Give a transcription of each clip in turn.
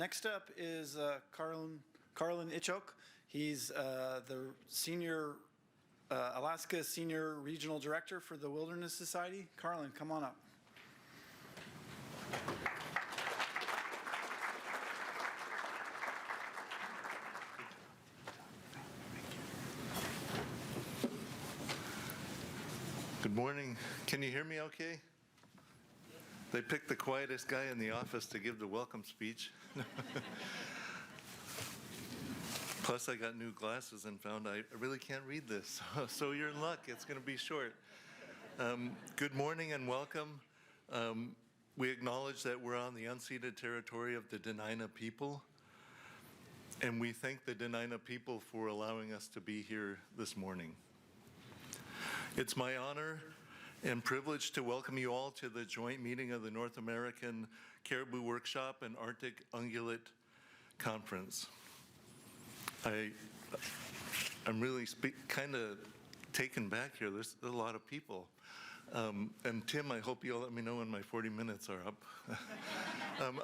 Next up is Karlin Itchoak. He's the Alaska Senior Regional Director for the Wilderness Society. Karlin, come on up. Good morning. Can you hear me okay? They picked the quietest guy in the office to give the welcome speech. Plus, I got new glasses and found I really can't read this. So you're in luck. It's going to be short. Good morning and welcome. We acknowledge that we're on the unceded territory of the Dena'ina people. And we thank the Dena'ina people for allowing us to be here this morning. It's my honor and privilege to welcome you all to the joint meeting of the North American Caribou Workshop and Arctic Ungulate Conference. I'm really kind of taken back here. There's a lot of people. And Tim, I hope you'll let me know when my 40 minutes are up.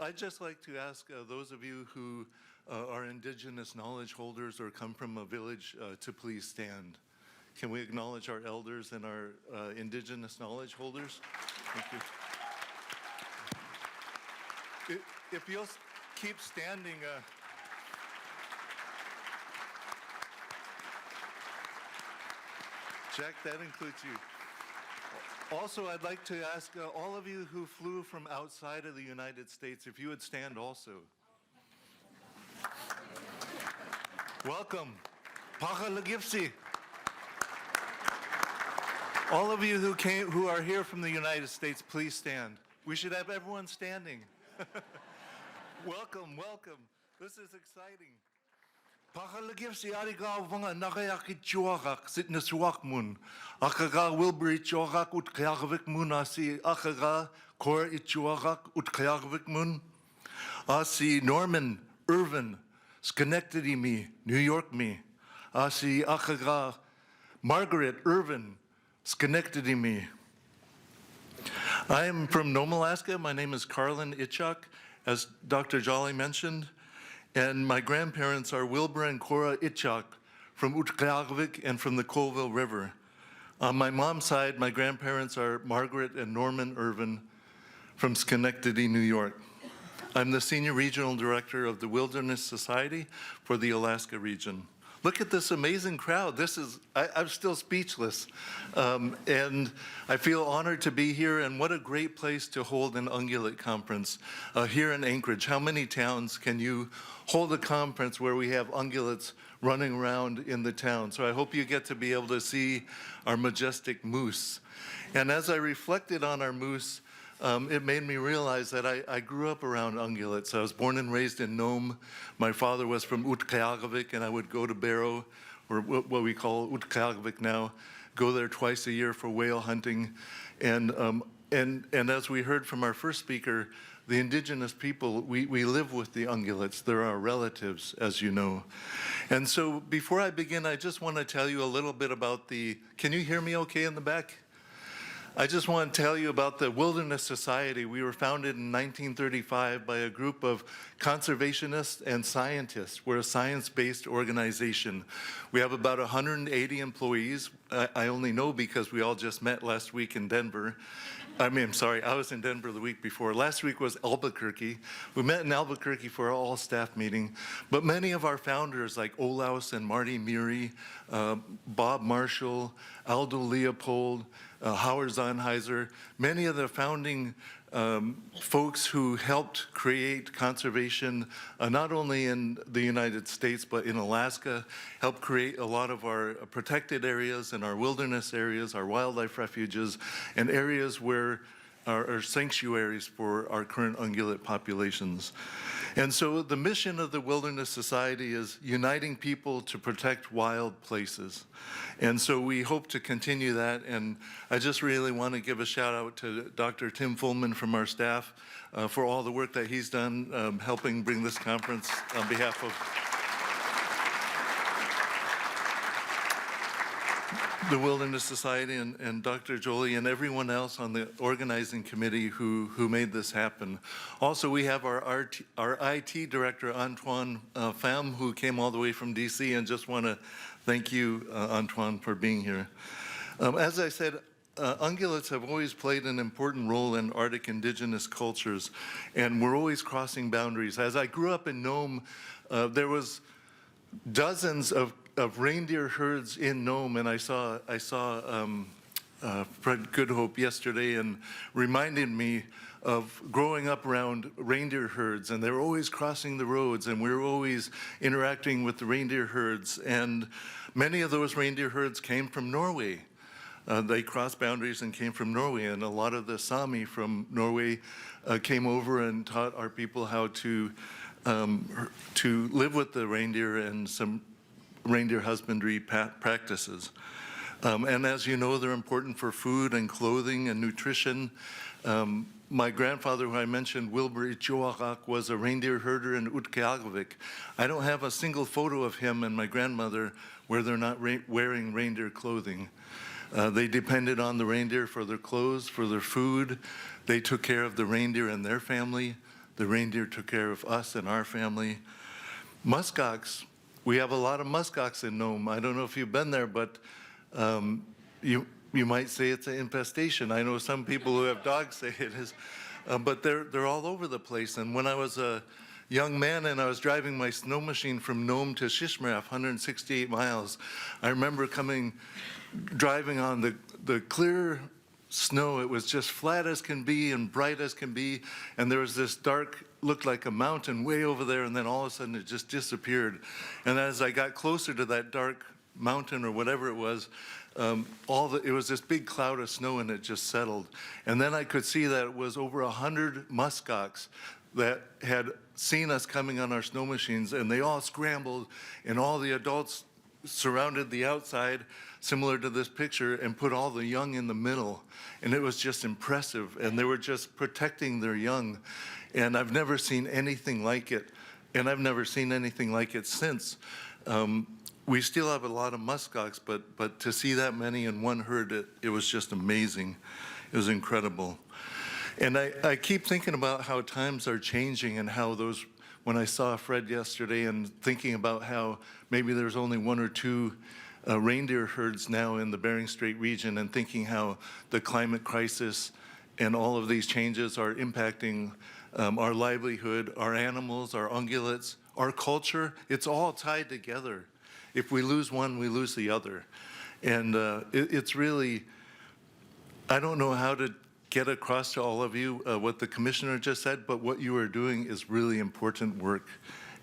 I'd just like to ask those of you who are Indigenous knowledge holders or come from a village to please stand. Can we acknowledge our elders and our Indigenous knowledge holders? Thank you. If you'll keep standing. Jack, that includes you. Also, I'd like to ask all of you who flew from outside of the United States, if you would stand also. Welcome. Pakalagipsi. All of you who are here from the United States, please stand. We should have everyone standing. Welcome, welcome. This is exciting. Pakalagipsi arigaw vanga nakayaki chuakak sit na suak mun. Akaga wilburi chuakak ut kayagvik mun asi akaga kor ichuakak ut kayagvik mun. Asi Norman, Irvin, Schenectady me, New York me. Asi akaga Margaret, Irvin, Schenectady me. I am from Nome, Alaska. My name is Karlin Itchoak, as Dr. Jolly mentioned, and my grandparents are Wilbur and Cora Itchoak from Utqiagvik and from the Colville River. On my mom's side, my grandparents are Margaret and Norman Irvin from Schenectady, New York. I'm the Senior Regional Director of the Wilderness Society for the Alaska region. Look at this amazing crowd. I'm still speechless. And I feel honored to be here, and what a great place to hold an ungulate conference here in Anchorage. How many towns can you hold a conference where we have ungulates running around in the town? So I hope you get to be able to see our majestic moose. And as I reflected on our moose, it made me realize that I grew up around ungulates. I was born and raised in Nome. My father was from Utqiagvik, and I would go to Barrow, or what we call Utqiagvik now, go there twice a year for whale hunting. And as we heard from our first speaker, the Indigenous people, we live with the ungulates. They're our relatives, as you know. And so before I begin, I just want to tell you a little bit about can you hear me okay in the back? I just want to tell you about the Wilderness Society. We were founded in 1935 by a group of conservationists and scientists. We're a science-based organization. We have about 180 employees. I only know because we all just met last week in Denver. I was in Denver the week before. Last week was Albuquerque. We met in Albuquerque for our all-staff meeting. But many of our founders, like Olaus and Marty Murie, Bob Marshall, Aldo Leopold, Howard Sonnheiser, many of the founding folks who helped create conservation, not only in the United States, but in Alaska, helped create a lot of our protected areas and our wilderness areas, our wildlife refuges, and areas where are sanctuaries for our current ungulate populations. And so the mission of the Wilderness Society is uniting people to protect wild places. And so we hope to continue that. And I just really want to give a shout out to Dr. Tim Fullman from our staff for all the work that he's done helping bring this conference on behalf of the Wilderness Society and Dr. Jolie and everyone else on the organizing committee who made this happen. Also, we have our IT director, Antoine Pham, who came all the way from DC, and just want to thank you, Antoine, for being here. As I said, ungulates have always played an important role in Arctic indigenous cultures, and we're always crossing boundaries. As I grew up in Nome, there was dozens of reindeer herds in Nome, and I saw Fred Goodhope yesterday and reminded me of growing up around reindeer herds, and they were always crossing the roads, and we were always interacting with the reindeer herds, and many of those reindeer herds came from Norway. They crossed boundaries and came from Norway, and a lot of the Sami from Norway came over and taught our people how to live with the reindeer and some reindeer husbandry practices. And as you know, they're important for food and clothing and nutrition. My grandfather, who I mentioned, Wilbur Itchoak, was a reindeer herder in Utqiagvik. I don't have a single photo of him and my grandmother where they're not wearing reindeer clothing. They depended on the reindeer for their clothes, for their food. They took care of the reindeer and their family. The reindeer took care of us and our family. Muskox, we have a lot of muskox in Nome. I don't know if you've been there, but you might say it's an infestation. I know some people who have dogs say it is, but they're all over the place. And when I was a young man and I was driving my snow machine from Nome to Shishmaref, 168 miles, I remember driving on the clear snow. It was just flat as can be and bright as can be, and there was this dark, looked like a mountain way over there, and then all of a sudden it just disappeared. And as I got closer to that dark mountain or whatever it was, it was this big cloud of snow, and it just settled. And then I could see that it was over 100 muskox that had seen us coming on our snow machines, and they all scrambled, and all the adults surrounded the outside, similar to this picture, and put all the young in the middle. And it was just impressive, and they were just protecting their young. And I've never seen anything like it, and I've never seen anything like it since. We still have a lot of muskox, but to see that many in one herd, it was just amazing. It was incredible. And I keep thinking about how times are changing, and how when I saw Fred yesterday and thinking about how maybe there's only one or two reindeer herds now in the Bering Strait region, and thinking how the climate crisis and all of these changes are impacting our livelihood, our animals, our ungulates, our culture. It's all tied together. If we lose one, we lose the other. And it's really, I don't know how to get across to all of you what the commissioner just said, but what you are doing is really important work.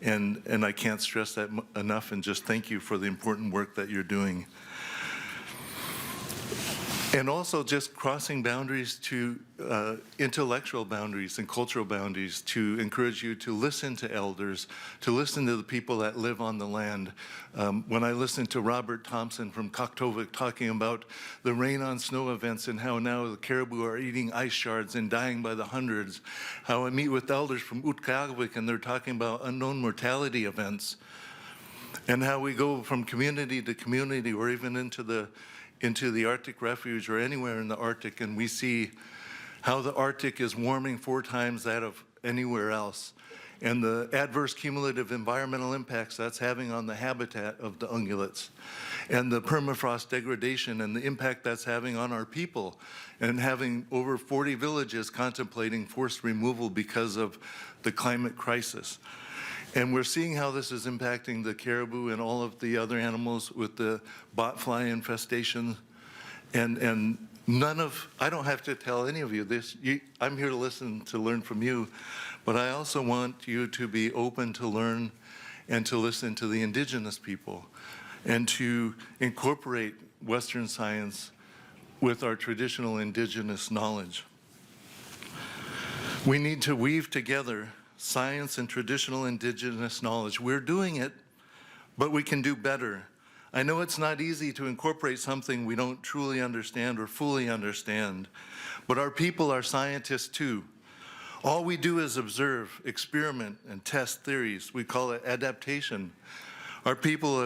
And I can't stress that enough, and just thank you for the important work that you're doing. And also just crossing boundaries to intellectual boundaries and cultural boundaries, to encourage you to listen to elders, to listen to the people that live on the land. When I listened to Robert Thompson from Kaktovik talking about the rain on snow events and how now the caribou are eating ice shards and dying by the hundreds, how I meet with elders from Utqiagvik and they're talking about unknown mortality events, and how we go from community to community, or even into the Arctic Refuge or anywhere in the Arctic, and we see how the Arctic is warming 4 times that of anywhere else, and the adverse cumulative environmental impacts that's having on the habitat of the ungulates, and the permafrost degradation and the impact that's having on our people, and having over 40 villages contemplating forced removal because of the climate crisis. And we're seeing how this is impacting the caribou and all of the other animals with the botfly infestation. And I don't have to tell any of you this. I'm here to listen, to learn from you, but I also want you to be open to learn and to listen to the indigenous people, and to incorporate Western science with our traditional indigenous knowledge. We need to weave together science and traditional indigenous knowledge. We're doing it, but we can do better. I know it's not easy to incorporate something we don't truly understand or fully understand, but our people are scientists too. All we do is observe, experiment, and test theories. We call it adaptation. Our people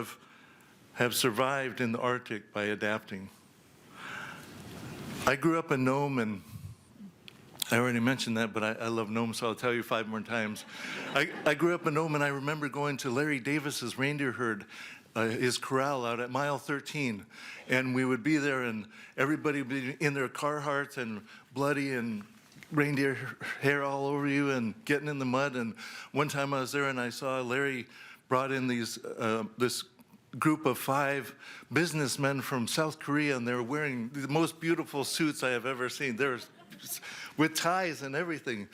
have survived in the Arctic by adapting. I grew up in Nome, and I already mentioned that, but I love Nome, so I'll tell you 5 more times. I grew up in Nome, and I remember going to Larry Davis's reindeer herd, his corral out at mile 13. And we would be there, and everybody would be in their Carhartts and bloody and reindeer hair all over you and getting in the mud. And one time I was there, and I saw Larry brought in this group of 5 businessmen from South Korea, and they were wearing the most beautiful suits I have ever seen. They were with ties and everything.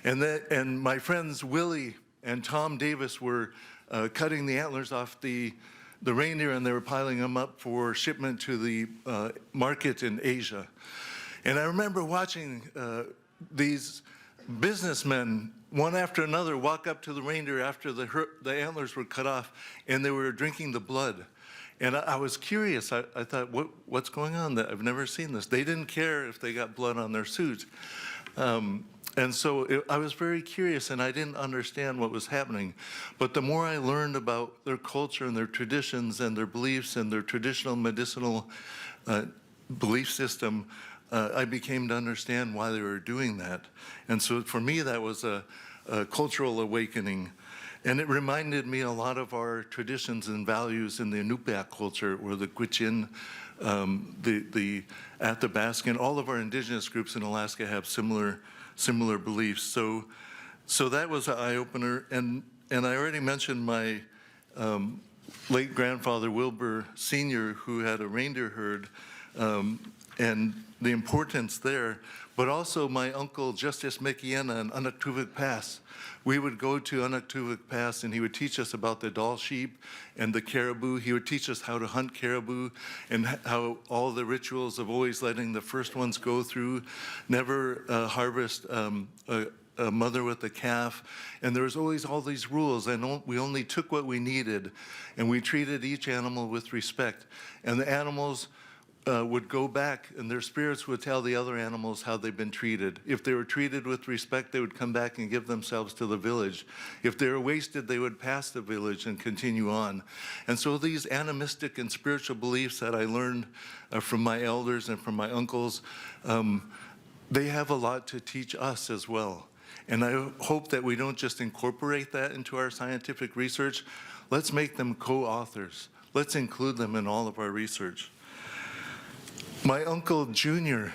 And my friends Willie and Tom Davis were cutting the antlers off the reindeer, and they were piling them up for shipment to the market in Asia. And I remember watching these businessmen, one after another, walk up to the reindeer after the antlers were cut off, and they were drinking the blood. And I was curious. I thought, what's going on? I've never seen this. They didn't care if they got blood on their suit. And so I was very curious, and I didn't understand what was happening. But the more I learned about their culture and their traditions and their beliefs and their traditional medicinal belief system, I became to understand why they were doing that. And so for me, that was a cultural awakening. And it reminded me a lot of our traditions and values in the Inupiaq culture, or the Gwich'in, the Athabascan. All of our indigenous groups in Alaska have similar beliefs. So that was an eye-opener. And I already mentioned my late grandfather, Wilbur Sr., who had a reindeer herd, and the importance there, but also my uncle, Justice Mikiena, in Unaktuvik Pass. We would go to Unaktuvik Pass, and he would teach us about the doll sheep and the caribou. He would teach us how to hunt caribou and how all the rituals of always letting the first ones go through, never harvest a mother with a calf. And there was always all these rules, and we only took what we needed, and we treated each animal with respect. And the animals would go back, and their spirits would tell the other animals how they've been treated. If they were treated with respect, they would come back and give themselves to the village. If they were wasted, they would pass the village and continue on. And so these animistic and spiritual beliefs that I learned from my elders and from my uncles, they have a lot to teach us as well. And I hope that we don't just incorporate that into our scientific research. Let's make them co-authors. Let's include them in all of our research. My uncle Junior,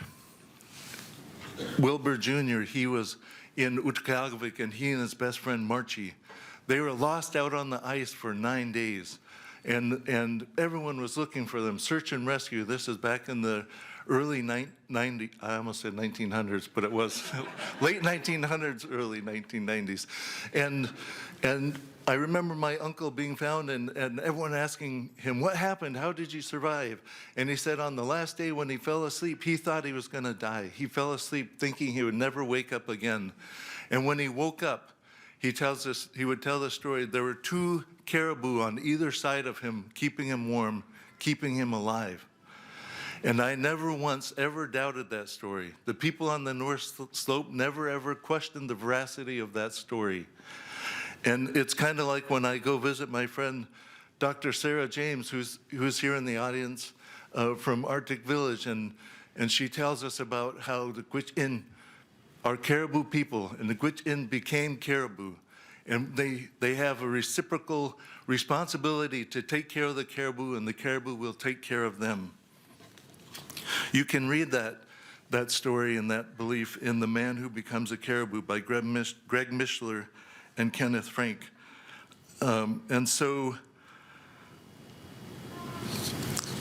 Wilbur Jr., he was in Utqiagvik, and he and his best friend Marchie, they were lost out on the ice for 9 days. And everyone was looking for them, search and rescue. This is back in the early 90s, I almost said 1900s, but it was late 1900s, early 1990s. And I remember my uncle being found, and everyone asking him, what happened? How did you survive? And he said on the last day when he fell asleep, he thought he was going to die. He fell asleep thinking he would never wake up again. And when he woke up, he would tell the story, there were 2 caribou on either side of him, keeping him warm, keeping him alive. And I never once ever doubted that story. The people on the North Slope never ever questioned the veracity of that story. And it's kind of like when I go visit my friend, Dr. Sarah James, who's here in the audience from Arctic Village, and she tells us about how the Gwich'in are caribou people, and the Gwich'in became caribou. And they have a reciprocal responsibility to take care of the caribou, and the caribou will take care of them. You can read that story and that belief in The Man Who Becomes a Caribou by Greg Mishler and Kenneth Frank. And so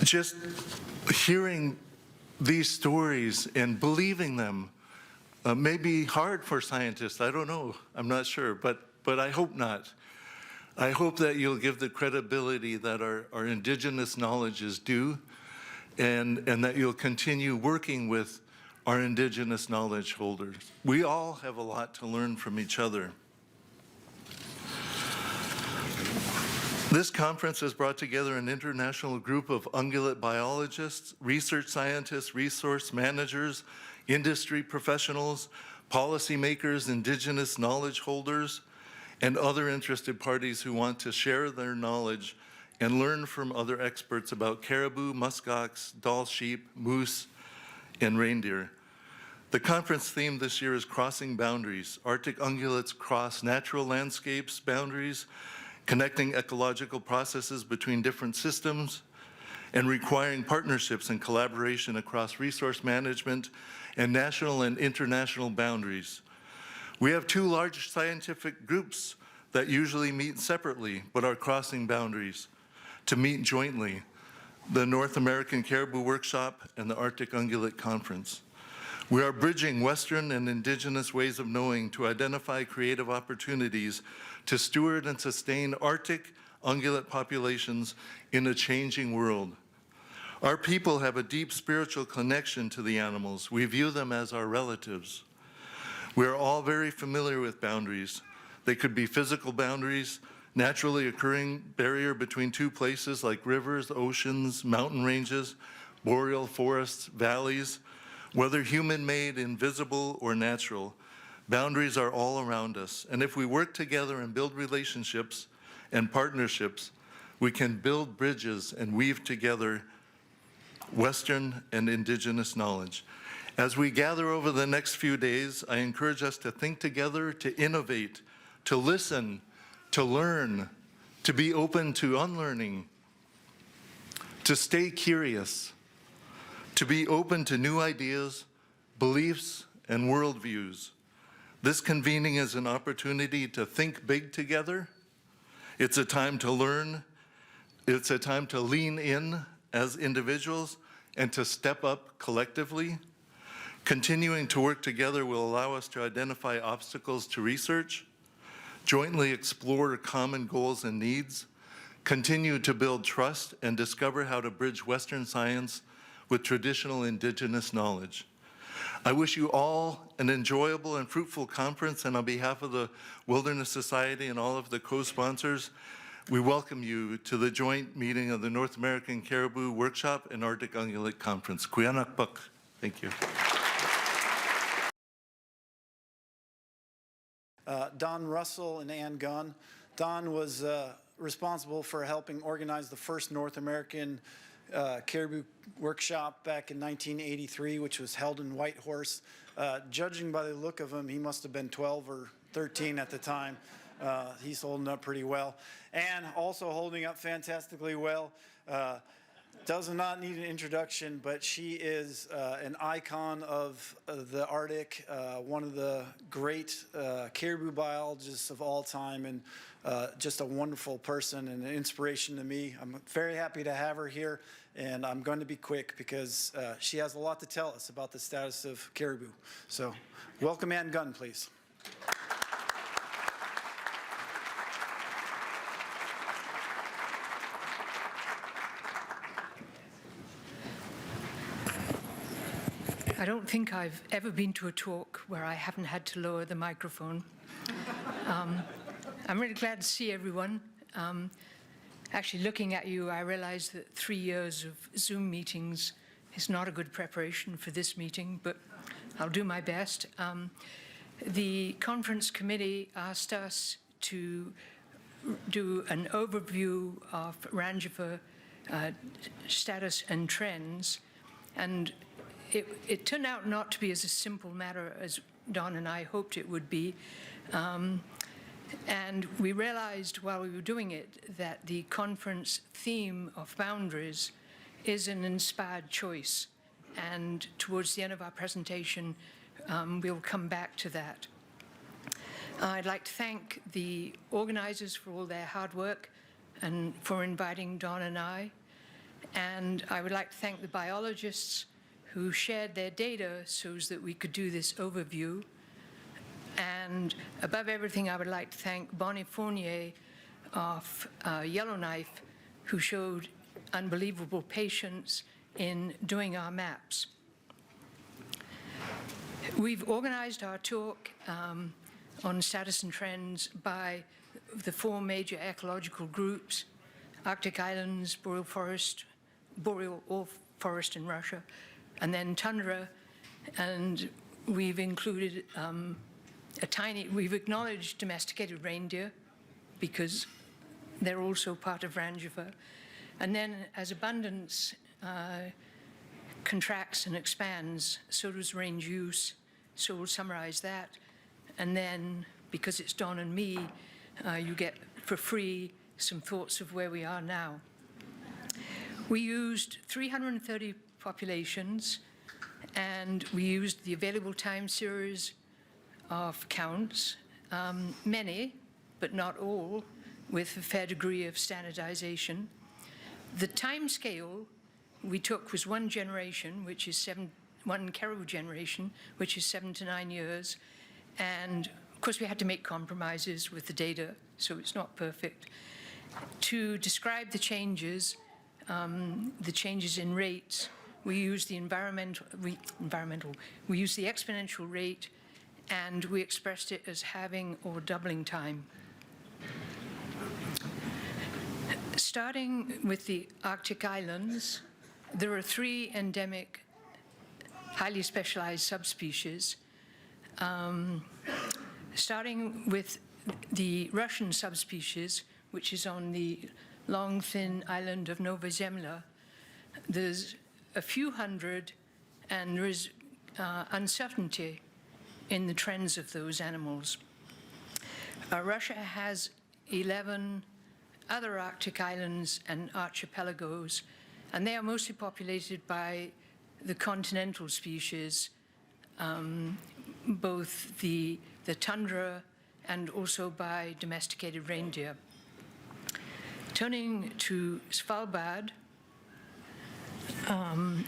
just hearing these stories and believing them may be hard for scientists. I don't know. I'm not sure, but I hope not. I hope that you'll give the credibility that our indigenous knowledge is due, and that you'll continue working with our indigenous knowledge holders. We all have a lot to learn from each other. This conference has brought together an international group of ungulate biologists, research scientists, resource managers, industry professionals, policymakers, indigenous knowledge holders, and other interested parties who want to share their knowledge and learn from other experts about caribou, muskox, Dall sheep, moose, and reindeer. The conference theme this year is Crossing Boundaries. Arctic ungulates cross natural landscapes boundaries, connecting ecological processes between different systems, and requiring partnerships and collaboration across resource management and national and international boundaries. We have two large scientific groups that usually meet separately but are crossing boundaries to meet jointly, the North American Caribou Workshop and the Arctic Ungulate Conference. We are bridging Western and Indigenous ways of knowing to identify creative opportunities to steward and sustain Arctic ungulate populations in a changing world. Our people have a deep spiritual connection to the animals. We view them as our relatives. We are all very familiar with boundaries. They could be physical boundaries, naturally occurring barrier between two places like rivers, oceans, mountain ranges, boreal forests, valleys, whether human-made, invisible, or natural. Boundaries are all around us, and if we work together and build relationships and partnerships, we can build bridges and weave together Western and Indigenous knowledge. As we gather over the next few days, I encourage us to think together, to innovate, to listen, to learn, to be open to unlearning, to stay curious, to be open to new ideas, beliefs, and worldviews. This convening is an opportunity to think big together. It's a time to learn. It's a time to lean in as individuals and to step up collectively. Continuing to work together will allow us to identify obstacles to research, jointly explore common goals and needs, continue to build trust, and discover how to bridge Western science with traditional Indigenous knowledge. I wish you all an enjoyable and fruitful conference, and on behalf of the Wilderness Society and all of the co-sponsors, we welcome you to the joint meeting of the North American Caribou Workshop and Arctic Ungulate Conference. Kuyanakpak. Thank you. Don Russell and Ann Gunn. Don was responsible for helping organize the first North American Caribou Workshop back in 1983, which was held in Whitehorse. Judging by the look of him, he must have been 12 or 13 at the time. He's holding up pretty well. Ann also holding up fantastically well. Does not need an introduction, but she is an icon of the Arctic, one of the great caribou biologists of all time, and just a wonderful person and an inspiration to me. I'm very happy to have her here, and I'm going to be quick because she has a lot to tell us about the status of caribou. So welcome Ann Gunn, please. I don't think I've ever been to a talk where I haven't had to lower the microphone. I'm really glad to see everyone. Actually, looking at you, I realize that 3 years of Zoom meetings is not a good preparation for this meeting, but I'll do my best. The conference committee asked us to do an overview of Rangifer status and trends, and it turned out not to be as a simple matter as Don and I hoped it would be. And we realized while we were doing it that the conference theme of boundaries is an inspired choice. And towards the end of our presentation, we'll come back to that. I'd like to thank the organizers for all their hard work and for inviting Don and I. And I would like to thank the biologists who shared their data so that we could do this overview. And above everything, I would like to thank Bonnie Fournier of Yellowknife, who showed unbelievable patience in doing our maps. We've organized our talk on status and trends by the 4 major ecological groups: Arctic islands, boreal forest in Russia, and then tundra. And we've included we've acknowledged domesticated reindeer because they're also part of Rangifer. And then as abundance contracts and expands, so does range use. So we'll summarize that. And then, because it's Don and me, you get for free some thoughts of where we are now. We used 330 populations, and we used the available time series of counts, many, but not all, with a fair degree of standardization. The time scale we took was one generation, which is one caribou generation, which is 7 to 9 years. And of course, we had to make compromises with the data, so it's not perfect. To describe the changes in rates, we use the we use the exponential rate, and we expressed it as halving or doubling time. Starting with the Arctic islands, there are 3 endemic, highly specialized subspecies. Starting with the Russian subspecies, which is on the long, thin island of Nova Zemlya, there's a few hundred, and there is uncertainty in the trends of those animals. Russia has 11 other Arctic islands and archipelagos, and they are mostly populated by the continental species, both the tundra and also by domesticated reindeer. Turning to Svalbard,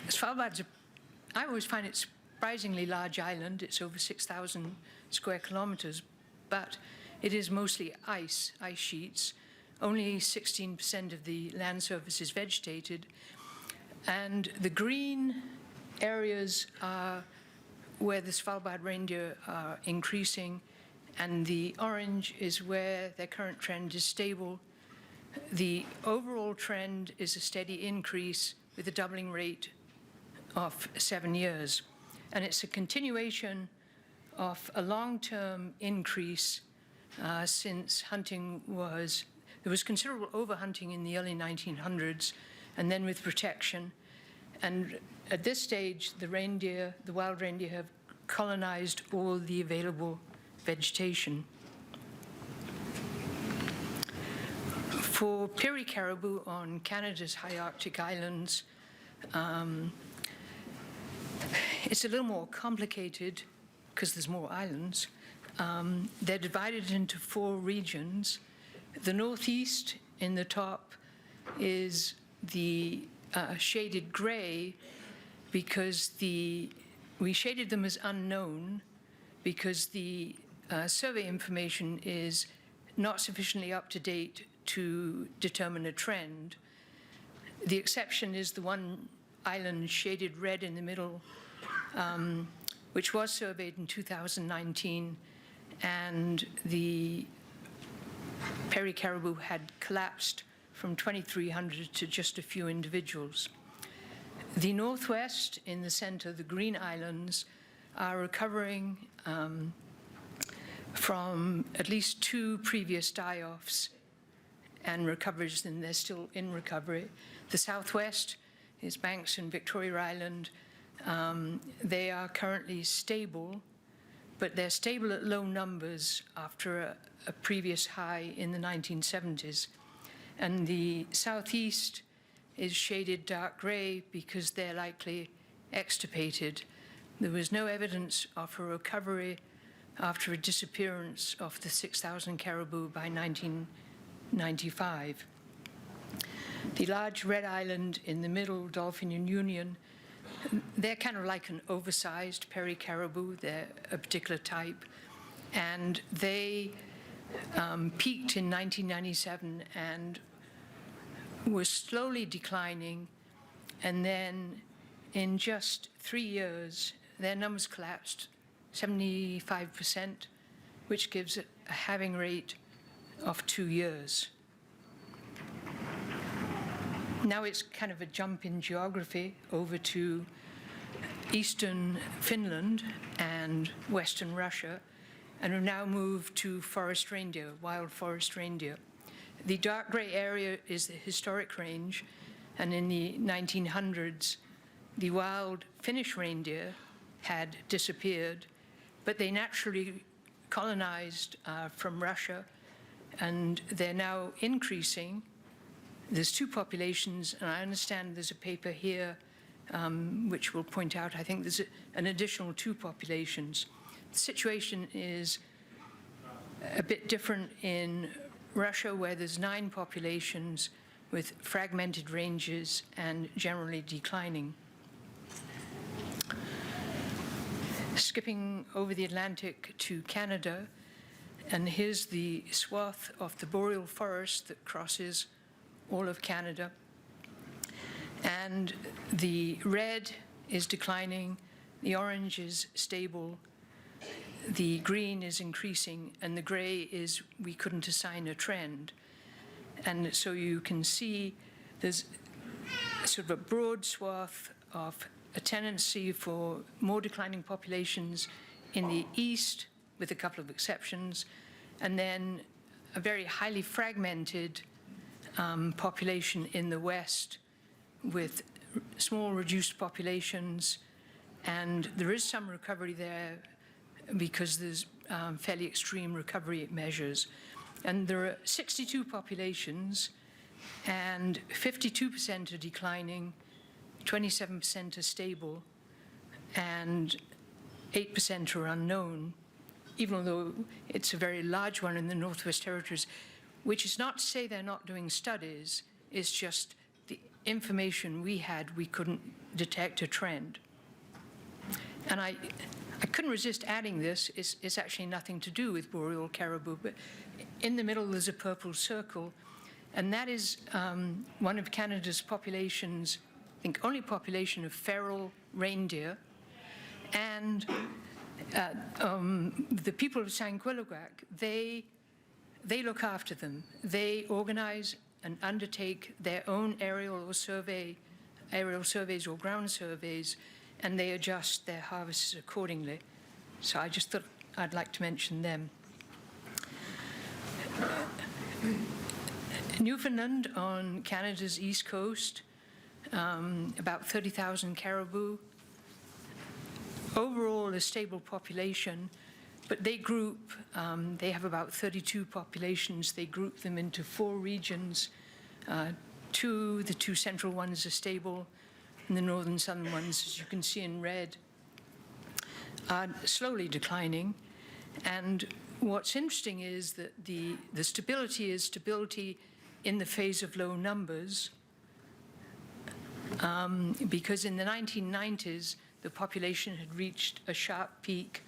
Svalbard's I always find it surprisingly large island. It's over 6,000 square kilometers, but it is mostly ice sheets. Only 16% of the land surface is vegetated, and the green areas are where the Svalbard reindeer are increasing, and the orange is where their current trend is stable. The overall trend is a steady increase with a doubling rate of 7 years. And it's a continuation of a long-term increase since hunting there was considerable overhunting in the early 1900s, and then with protection. And at this stage, the wild reindeer have colonized all the available vegetation. For Peary caribou on Canada's high Arctic islands, it's a little more complicated because there's more islands. They're divided into 4 regions. The northeast in the top is the shaded gray because we shaded them as unknown because the survey information is not sufficiently up to date to determine a trend. The exception is the one island shaded red in the middle, which was surveyed in 2019, and the Peary caribou had collapsed from 2,300 to just a few individuals. The northwest, in the center, the Green Islands, are recovering from at least 2 previous die-offs and recoveries, and they're still in recovery. The southwest is Banks and Victoria Island. They are currently stable, but they're stable at low numbers after a previous high in the 1970s. And the southeast is shaded dark gray because they're likely extirpated. There was no evidence of a recovery after a disappearance of the 6,000 caribou by 1995. The large red island in the middle, Dolphin and Union, they're kind of like an oversized Peary caribou. They're a particular type. And they peaked in 1997 and were slowly declining. And then in just 3 years, their numbers collapsed 75%, which gives it a halving rate of 2 years. Now it's kind of a jump in geography over to eastern Finland and western Russia, and we've now moved to forest reindeer, wild forest reindeer. The dark gray area is the historic range, and in the 1900s, the wild Finnish reindeer had disappeared, but they naturally colonized from Russia, and they're now increasing. There's two populations, and I understand there's a paper here which will point out, I think there's an additional two populations. The situation is a bit different in Russia, where there's 9 populations with fragmented ranges and generally declining. Skipping over the Atlantic to Canada, and here's the swath of the boreal forest that crosses all of Canada. And the red is declining, the orange is stable, the green is increasing, and the gray is we couldn't assign a trend. And so you can see there's sort of a broad swath of a tendency for more declining populations in the east, with a couple of exceptions, and then a very highly fragmented population in the west with small reduced populations. And there is some recovery there because there's fairly extreme recovery measures. And there are 62 populations, and 52% are declining, 27% are stable, and 8% are unknown, even though it's a very large one in the Northwest Territories, which is not to say they're not doing studies, it's just the information we had, we couldn't detect a trend. And I couldn't resist adding this. It's actually nothing to do with boreal caribou, but in the middle there's a purple circle, and that is one of Canada's populations, I think only population of feral reindeer. And the people of Sanquillugac, they look after them. They organize and undertake their own aerial surveys or ground surveys, and they adjust their harvests accordingly. So I just thought I'd like to mention them. Newfoundland on Canada's east coast, about 30,000 caribou. Overall, a stable population, but they group, they have about 32 populations. They group them into 4 regions. The two central ones are stable, and the northern southern ones, as you can see in red, are slowly declining. And what's interesting is that the stability is stability in the phase of low numbers, because in the 1990s, the population had reached a sharp peak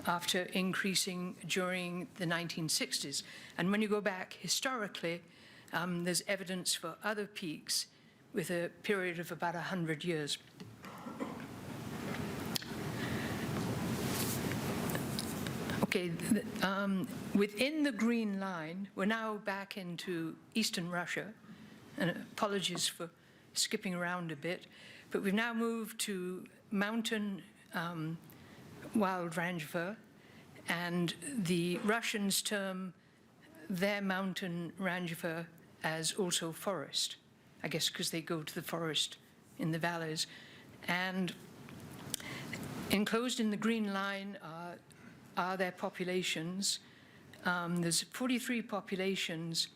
after increasing during the 1960s. And when you go back historically, there's evidence for other peaks with a period of about 100 years. Okay, within the green line, we're now back into eastern Russia, and apologies for skipping around a bit, but we've now moved to mountain wild reindeer, and the Russians term their mountain reindeer as also forest, I guess because they go to the forest in the valleys. And enclosed in the green line are their populations. There's 43 populations,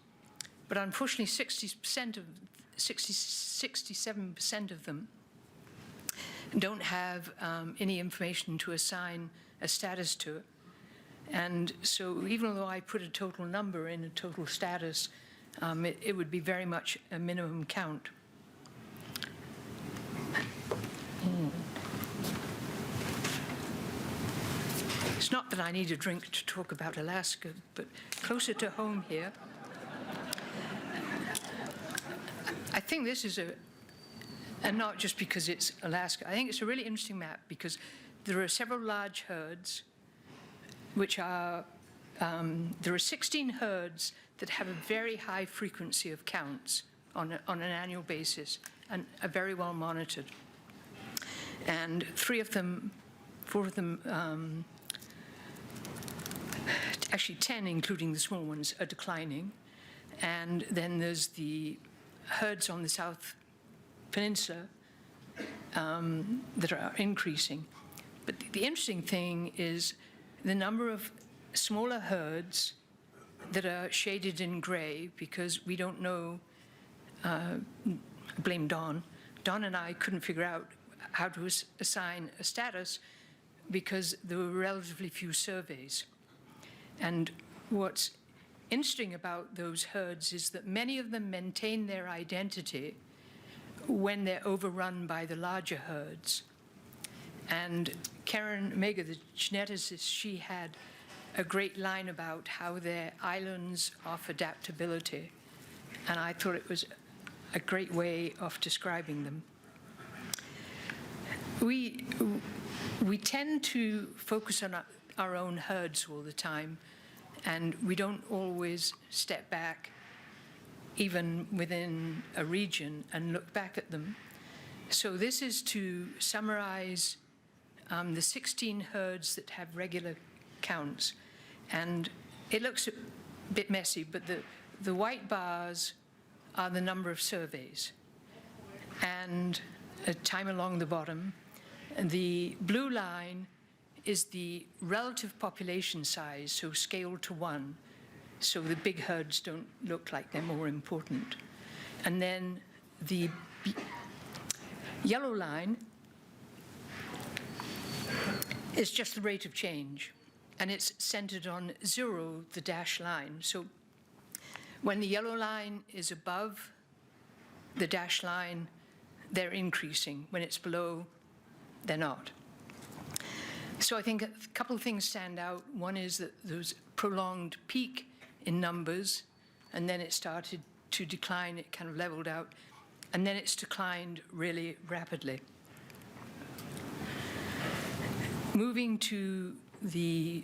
but unfortunately 67% of them don't have any information to assign a status to it. And so even though I put a total number in a total status, it would be very much a minimum count. It's not that I need a drink to talk about Alaska, but closer to home here, I think this is and not just because it's Alaska, I think it's a really interesting map because there are several large herds, which are, there are 16 herds that have a very high frequency of counts on an annual basis and are very well monitored. And 4 of them, actually 10, including the small ones, are declining. And then there's the herds on the South Peninsula that are increasing. But the interesting thing is the number of smaller herds that are shaded in gray, because we don't know, blame Don. Don and I couldn't figure out how to assign a status because there were relatively few surveys. And what's interesting about those herds is that many of them maintain their identity when they're overrun by the larger herds. And Karen Mega, the geneticist, she had a great line about how they're islands of adaptability. And I thought it was a great way of describing them. We tend to focus on our own herds all the time, and we don't always step back, even within a region, and look back at them. So this is to summarize the 16 herds that have regular counts. And it looks a bit messy, but the white bars are the number of surveys, and a time along the bottom. And the blue line is the relative population size, so scaled to 1, so the big herds don't look like they're more important. And then the yellow line is just the rate of change, and it's centered on 0, the dashed line. So when the yellow line is above the dashed line, they're increasing. When it's below, they're not. So I think a couple of things stand out. One is that there was a prolonged peak in numbers, and then it started to decline. It kind of leveled out, and then it's declined really rapidly. Moving to the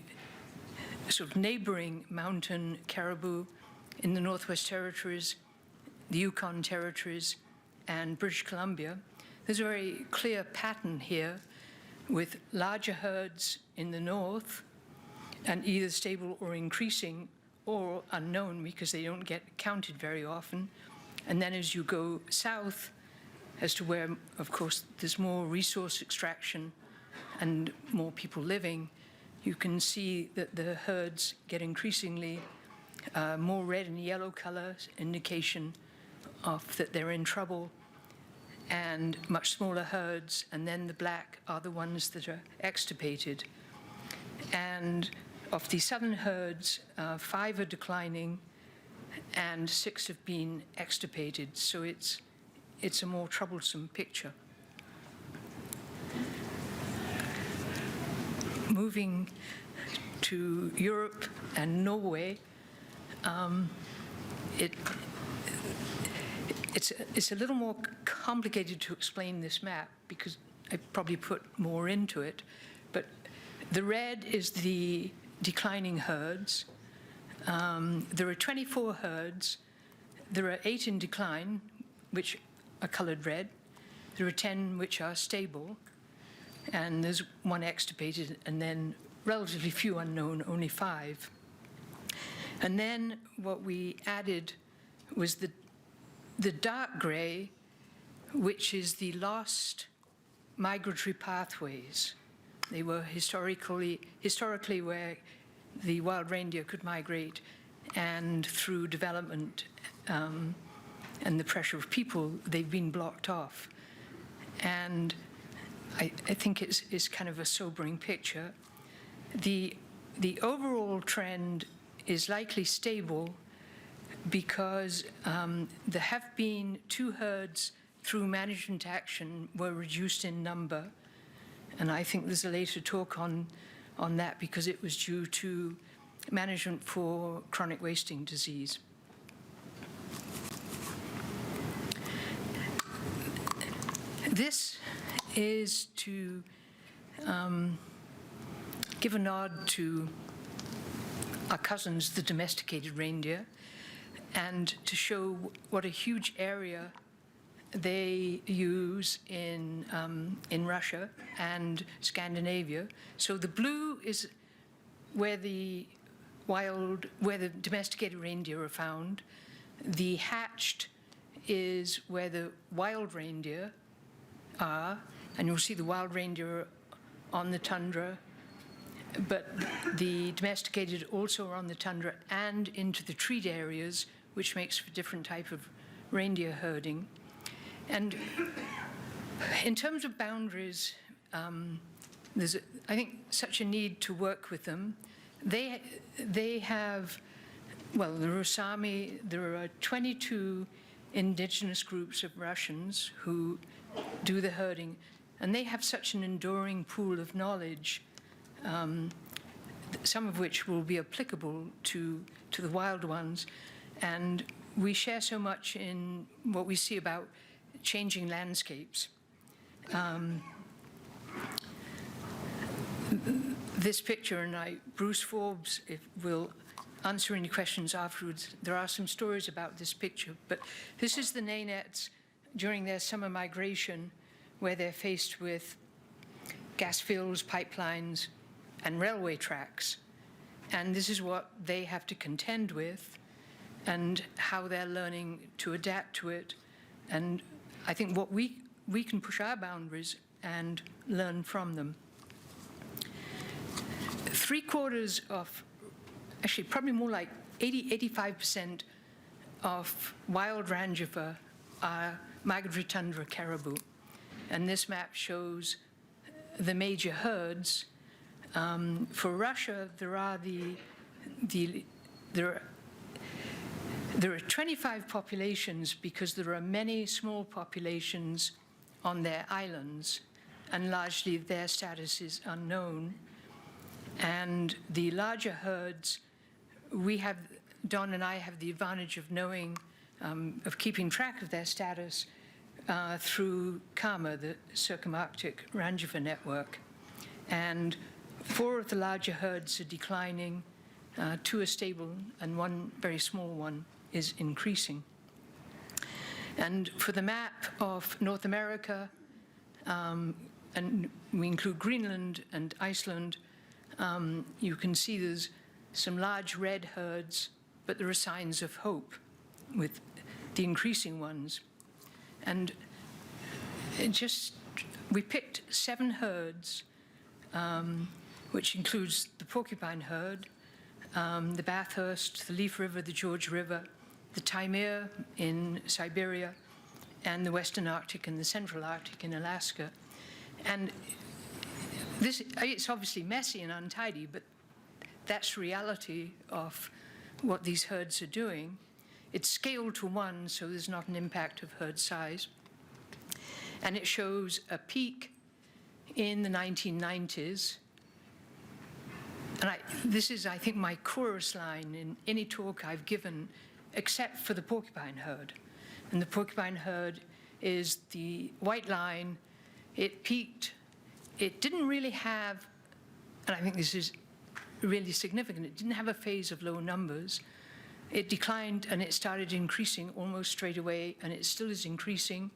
sort of neighboring mountain caribou in the Northwest Territories, the Yukon Territories, and British Columbia, there's a very clear pattern here with larger herds in the north and either stable or increasing or unknown because they don't get counted very often. And then as you go south, as to where, of course, there's more resource extraction and more people living, you can see that the herds get increasingly more red and yellow color, indication of that they're in trouble, and much smaller herds, and then the black are the ones that are extirpated. And of the southern herds, 5 are declining and 6 have been extirpated, so it's a more troublesome picture. Moving to Europe and Norway, it's a little more complicated to explain this map because I probably put more into it, but the red is the declining herds. There are 24 herds. There are 8 in decline, which are colored red. There are 10 which are stable, and there's 1 extirpated, and then relatively few unknown, only 5. And then what we added was the dark gray, which is the lost migratory pathways. They were historically where the wild reindeer could migrate, and through development and the pressure of people, they've been blocked off. And I think it's kind of a sobering picture. The overall trend is likely stable because there have been 2 herds through management action were reduced in number. And I think there's a later talk on that because it was due to management for chronic wasting disease. This is to give a nod to our cousins, the domesticated reindeer, and to show what a huge area they use in Russia and Scandinavia. So the blue is where the domesticated reindeer are found. The hatched is where the wild reindeer are, and you'll see the wild reindeer on the tundra, but the domesticated also are on the tundra and into the treat areas, which makes for different type of reindeer herding. And in terms of boundaries, there's, I think, such a need to work with them. They have, well, the Rusami, there are 22 indigenous groups of Russians who do the herding, and they have such an enduring pool of knowledge, some of which will be applicable to the wild ones. And we share so much in what we see about changing landscapes. This picture, and Bruce Forbes will answer any questions afterwards. There are some stories about this picture, but this is the Nanettes during their summer migration, where they're faced with gas fields, pipelines, and railway tracks. And this is what they have to contend with, and how they're learning to adapt to it. And I think what we can push our boundaries and learn from them. 3/4 of, actually probably more like 85% of wild rangifer are migratory tundra caribou. And this map shows the major herds. For Russia, there are there are 25 populations because there are many small populations on their islands, and largely their status is unknown. And the larger herds, Don and I have the advantage of knowing, of keeping track of their status through CARMA, the Circumarctic Rangifer Network. And 4 of the larger herds are declining, 2 are stable, and 1 very small one is increasing. And for the map of North America, and we include Greenland and Iceland, you can see there's some large red herds, but there are signs of hope with the increasing ones. And we picked 7 herds, which includes the porcupine herd, the Bathurst, the Leaf River, the George River, the Taimyr in Siberia, and the Western Arctic and the Central Arctic in Alaska. And it's obviously messy and untidy, but that's reality of what these herds are doing. It's scaled to 1, so there's not an impact of herd size. And it shows a peak in the 1990s. And this is, I think, my chorus line in any talk I've given, except for the porcupine herd. And the porcupine herd is the white line. It peaked. It didn't really have, and I think this is really significant, it didn't have a phase of low numbers. It declined and it started increasing almost straight away, and it still is increasing,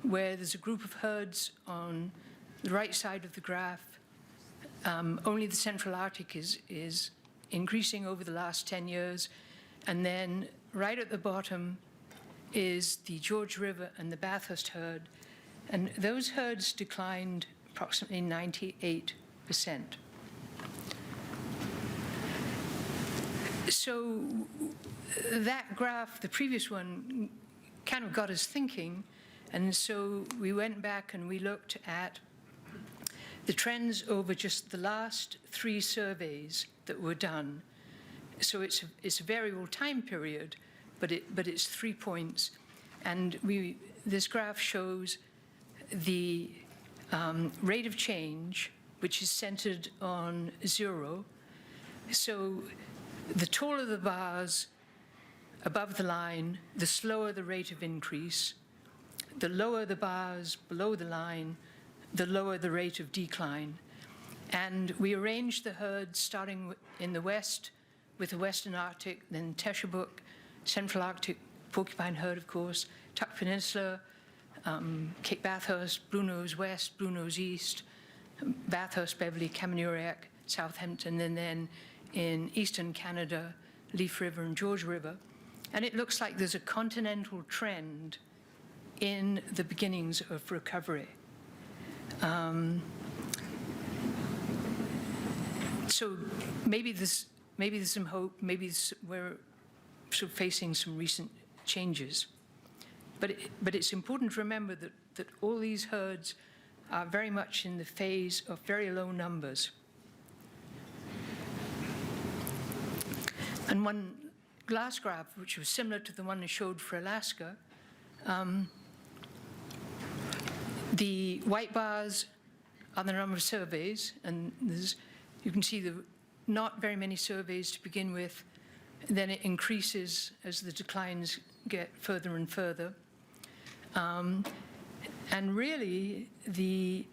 where there's a group of herds on the right side of the graph. Only the Central Arctic is increasing over the last 10 years. And then right at the bottom is the George River and the Bathurst herd. And those herds declined approximately 98%. So that graph, the previous one, kind of got us thinking. And so we went back and we looked at the trends over just the last 3 surveys that were done. So it's a variable time period, but it's 3 points. And this graph shows the rate of change, which is centered on 0. So the taller the bars above the line, the slower the rate of increase. The lower the bars below the line, the lower the rate of decline. And we arranged the herds starting in the west with the Western Arctic, then Teshubuk, Central Arctic porcupine herd, of course, Tuck Peninsula, Cape Bathurst, Blue Nose West, Blue Nose East, Bathurst, Beverly, Kamanuriak, Southampton, and then in eastern Canada, Leaf River and George River. And it looks like there's a continental trend in the beginnings of recovery. So maybe there's some hope, maybe we're sort of facing some recent changes. But it's important to remember that all these herds are very much in the phase of very low numbers. And one glass graph, which was similar to the one I showed for Alaska, the white bars are the number of surveys, and you can see not very many surveys to begin with, then it increases as the declines get further and further. And really, the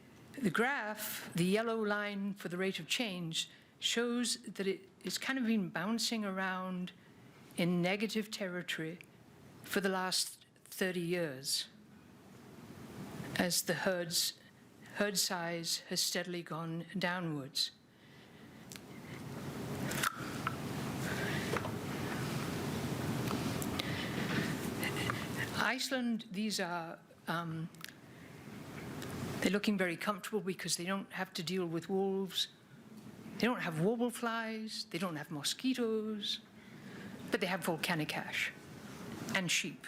graph, the yellow line for the rate of change, shows that it's kind of been bouncing around in negative territory for the last 30 years as the herd size has steadily gone downwards. Iceland, these are, they're looking very comfortable because they don't have to deal with wolves. They don't have warble flies. They don't have mosquitoes. But they have volcanic ash and sheep.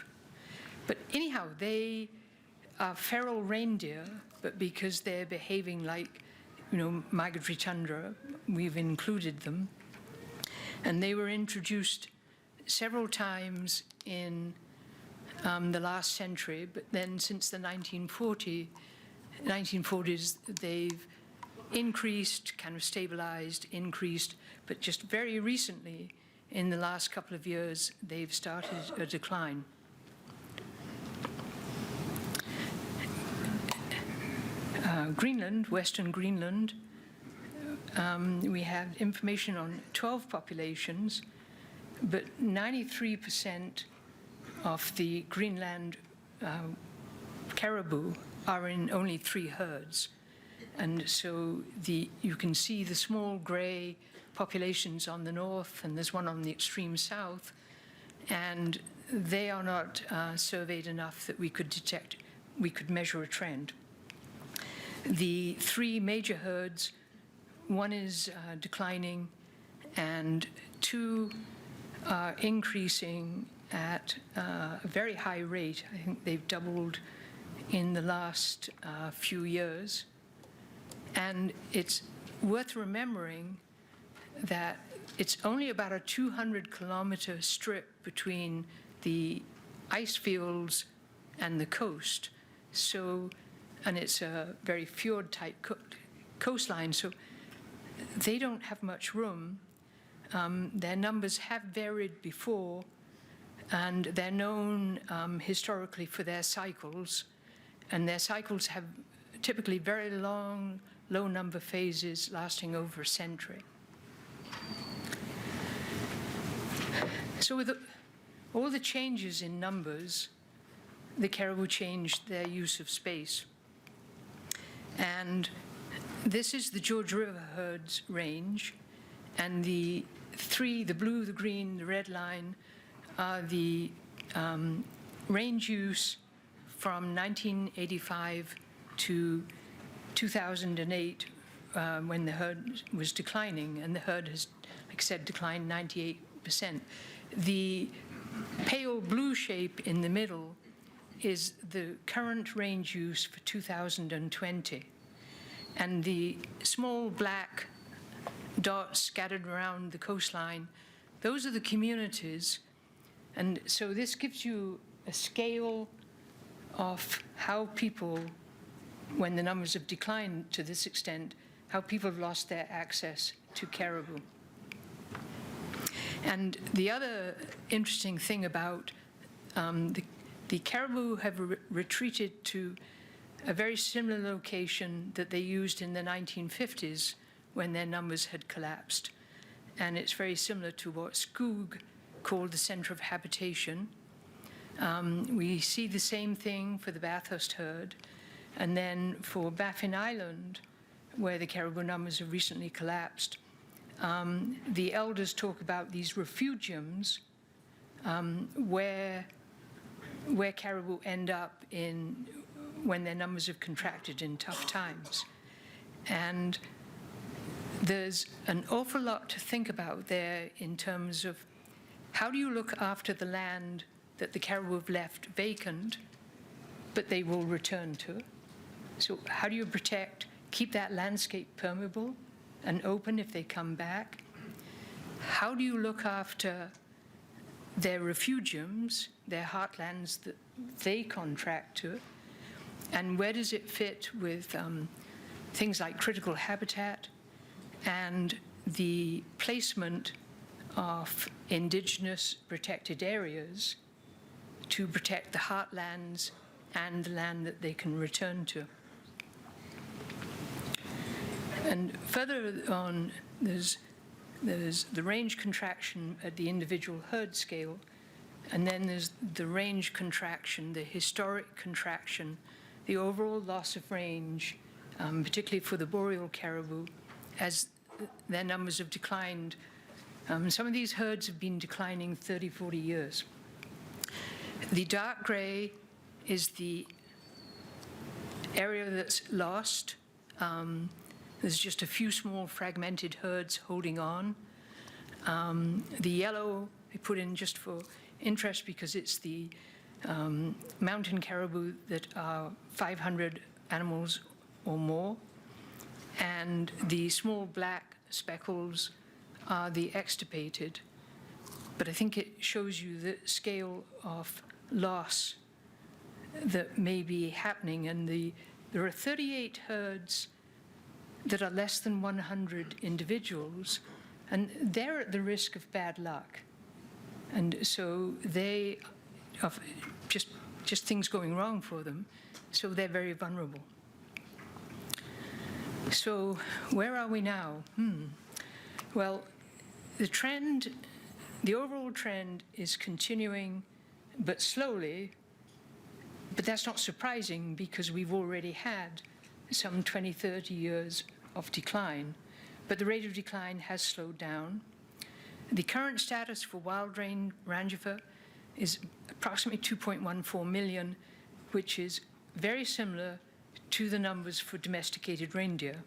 But anyhow, they are feral reindeer, but because they're behaving like, migratory tundra, we've included them. And they were introduced several times in the last century, but then since the 1940s, they've increased, kind of stabilized, increased, but just very recently, in the last couple of years, they've started a decline. Greenland, Western Greenland, we have information on 12 populations, but 93% of the Greenland caribou are in only 3 herds. And so you can see the small gray populations on the north, and there's one on the extreme south, and they are not surveyed enough that we could measure a trend. The 3 major herds, one is declining, and 2 are increasing at a very high rate. I think they've doubled in the last few years. And it's worth remembering that it's only about a 200-kilometer strip between the ice fields and the coast. So, and it's a very fjord-type coastline, so they don't have much room. Their numbers have varied before, and they're known historically for their cycles, and their cycles have typically very long, low-number phases lasting over a century. So with all the changes in numbers, the caribou changed their use of space. And this is the George River herds range, and the 3, the blue, the green, the red line, are the range use from 1985 to 2008, when the herd was declining, and the herd has, like I said, declined 98%. The pale blue shape in the middle is the current range use for 2020. And the small black dots scattered around the coastline, those are the communities. And so this gives you a scale of how people, when the numbers have declined to this extent, how people have lost their access to caribou. And the other interesting thing about the caribou have retreated to a very similar location that they used in the 1950s when their numbers had collapsed. And it's very similar to what Skoog called the center of habitation. We see the same thing for the Bathurst herd. And then for Baffin Island, where the caribou numbers have recently collapsed, the elders talk about these refugiums, where caribou end up when their numbers have contracted in tough times. And there's an awful lot to think about there in terms of how do you look after the land that the caribou have left vacant, but they will return to? So how do you keep that landscape permeable and open if they come back? How do you look after their refugiums, their heartlands that they contract to? And where does it fit with things like critical habitat and the placement of indigenous protected areas to protect the heartlands and the land that they can return to? And further on, there's the range contraction at the individual herd scale, and then there's the range contraction, the historic contraction, the overall loss of range, particularly for the boreal caribou, as their numbers have declined. Some of these herds have been declining 30, 40 years. The dark gray is the area that's lost. There's just a few small fragmented herds holding on. The yellow I put in just for interest because it's the mountain caribou that are 500 animals or more. And the small black speckles are the extirpated. But I think it shows you the scale of loss that may be happening. And there are 38 herds that are less than 100 individuals, and they're at the risk of bad luck. And so they have just things going wrong for them, so they're very vulnerable. So where are we now? Well, the overall trend is continuing, but slowly, but that's not surprising because we've already had some 20, 30 years of decline, but the rate of decline has slowed down. The current status for wild rangifer is approximately 2.14 million, which is very similar to the numbers for domesticated reindeer.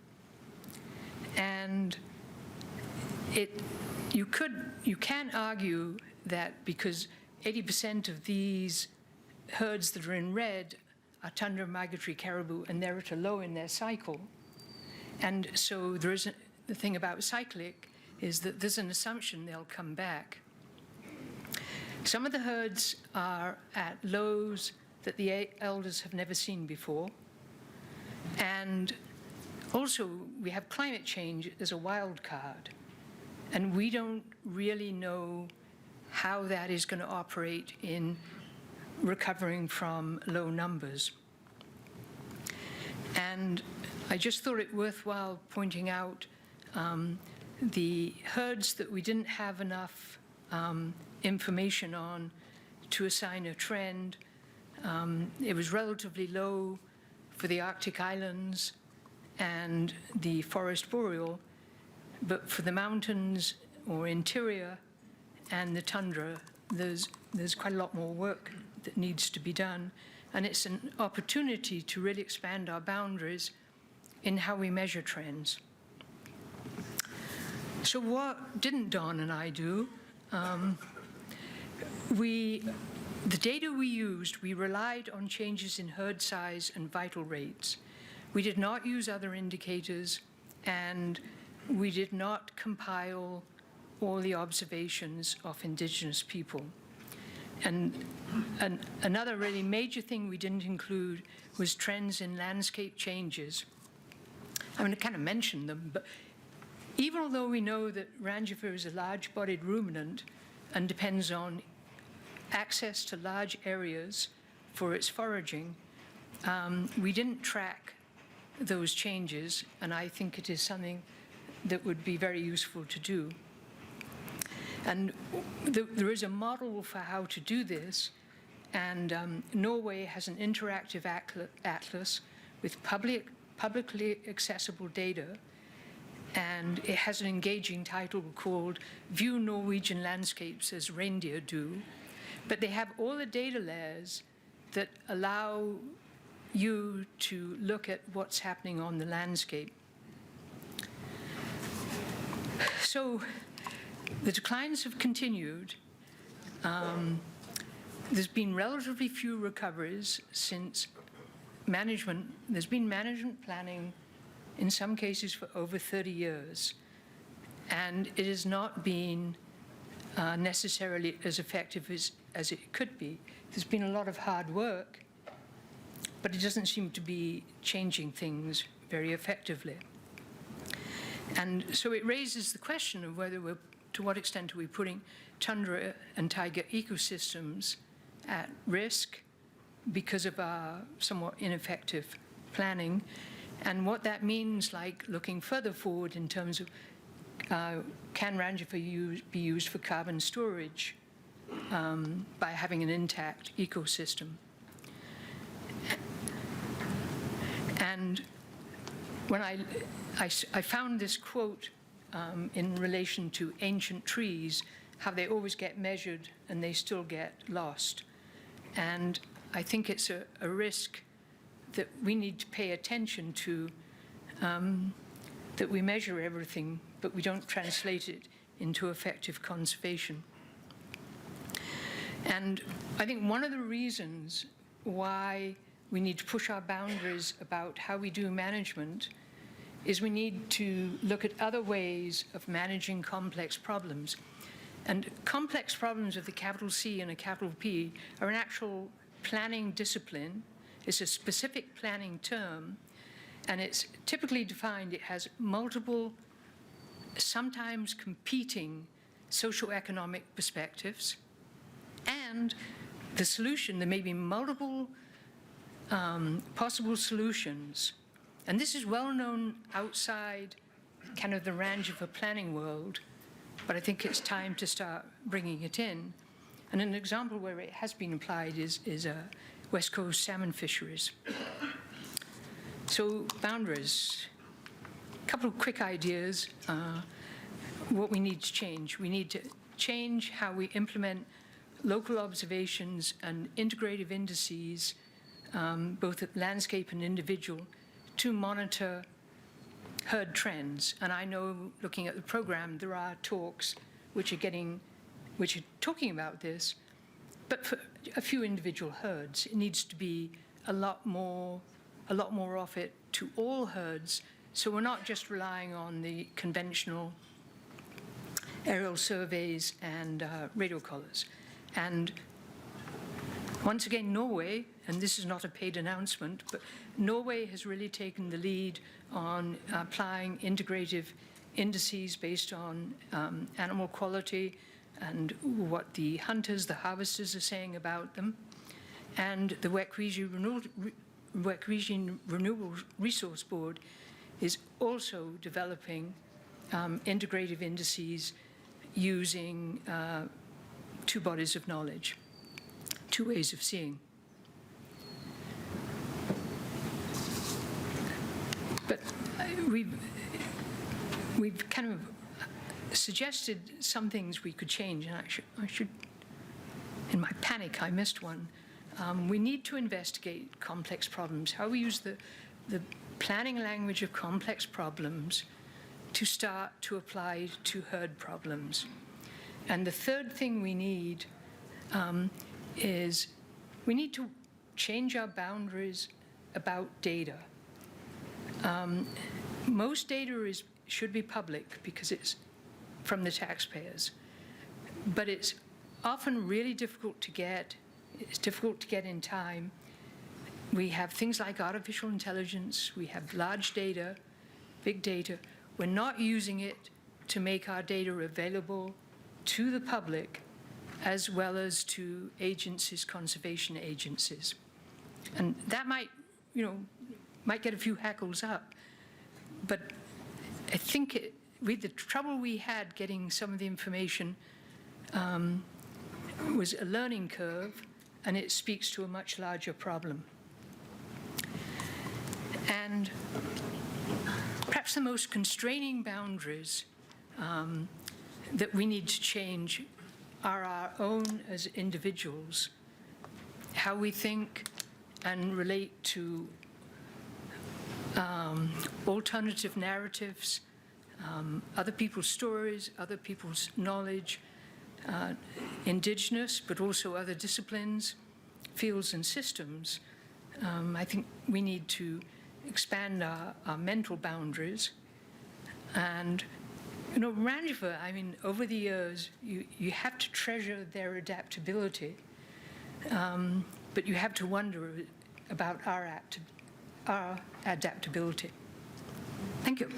And you can argue that because 80% of these herds that are in red are tundra migratory caribou, and they're at a low in their cycle. And so there is the thing about cyclic is that there's an assumption they'll come back. Some of the herds are at lows that the elders have never seen before. And also, we have climate change as a wild card. And we don't really know how that is going to operate in recovering from low numbers. And I just thought it worthwhile pointing out the herds that we didn't have enough information on to assign a trend. It was relatively low for the Arctic islands and the forest boreal, but for the mountains or interior and the tundra, there's quite a lot more work that needs to be done. And it's an opportunity to really expand our boundaries in how we measure trends. So what didn't Don and I do? The data we used, we relied on changes in herd size and vital rates. We did not use other indicators, and we did not compile all the observations of indigenous people. And another really major thing we didn't include was trends in landscape changes. I'm going to kind of mention them, but even although we know that rangifer is a large-bodied ruminant and depends on access to large areas for its foraging, we didn't track those changes, and I think it is something that would be very useful to do. And there is a model for how to do this, and Norway has an interactive atlas with publicly accessible data, and it has an engaging title called View Norwegian Landscapes as Reindeer Do. but they have all the data layers that allow you to look at what's happening on the landscape. So the declines have continued. There's been relatively few recoveries since management. There's been management planning in some cases for over 30 years, and it has not been necessarily as effective as it could be. There's been a lot of hard work, but it doesn't seem to be changing things very effectively. And so it raises the question of whether to what extent are we putting tundra and taiga ecosystems at risk because of our somewhat ineffective planning, and what that means, like looking further forward in terms of can Rangifer be used for carbon storage by having an intact ecosystem. And when I found this quote in relation to ancient trees, how they always get measured and they still get lost. And I think it's a risk that we need to pay attention to, that we measure everything, but we don't translate it into effective conservation. And I think one of the reasons why we need to push our boundaries about how we do management is we need to look at other ways of managing complex problems. And complex problems with a capital C and a capital P are an actual planning discipline. It's a specific planning term, and it's typically defined. It has multiple, sometimes competing socioeconomic perspectives, and the solution, there may be multiple possible solutions. And this is well known outside kind of the range of a planning world, but I think it's time to start bringing it in. And an example where it has been applied is West Coast salmon fisheries. So boundaries, a couple of quick ideas, what we need to change. We need to change how we implement local observations and integrative indices, both at landscape and individual, to monitor herd trends. And I know, looking at the program, there are talks which are talking about this, but for a few individual herds, it needs to be a lot more of it to all herds, so we're not just relying on the conventional aerial surveys and radio collars. And once again, Norway, and this is not a paid announcement, but Norway has really taken the lead on applying integrative indices based on animal quality and what the hunters, the harvesters are saying about them. And the WEC Region Renewable Resource Board is also developing integrative indices using two bodies of knowledge, two ways of seeing. But we've kind of suggested some things we could change, and I should, in my panic, I missed one. We need to investigate complex problems, how we use the planning language of complex problems to start to apply to herd problems. And the third thing we need is we need to change our boundaries about data. Most data should be public because it's from the taxpayers, but it's often really difficult to get. It's difficult to get in time. We have things like artificial intelligence, we have large data, big data. We're not using it to make our data available to the public as well as to agencies, conservation agencies. And that might get a few hackles up, but I think with the trouble we had getting some of the information was a learning curve, and it speaks to a much larger problem. And perhaps the most constraining boundaries that we need to change are our own as individuals, how we think and relate to alternative narratives, other people's stories, other people's knowledge, indigenous, but also other disciplines, fields and systems. I think we need to expand our mental boundaries. And, you know, Rangifer, I mean, over the years, you have to treasure their adaptability, but you have to wonder about our adaptability. Thank you.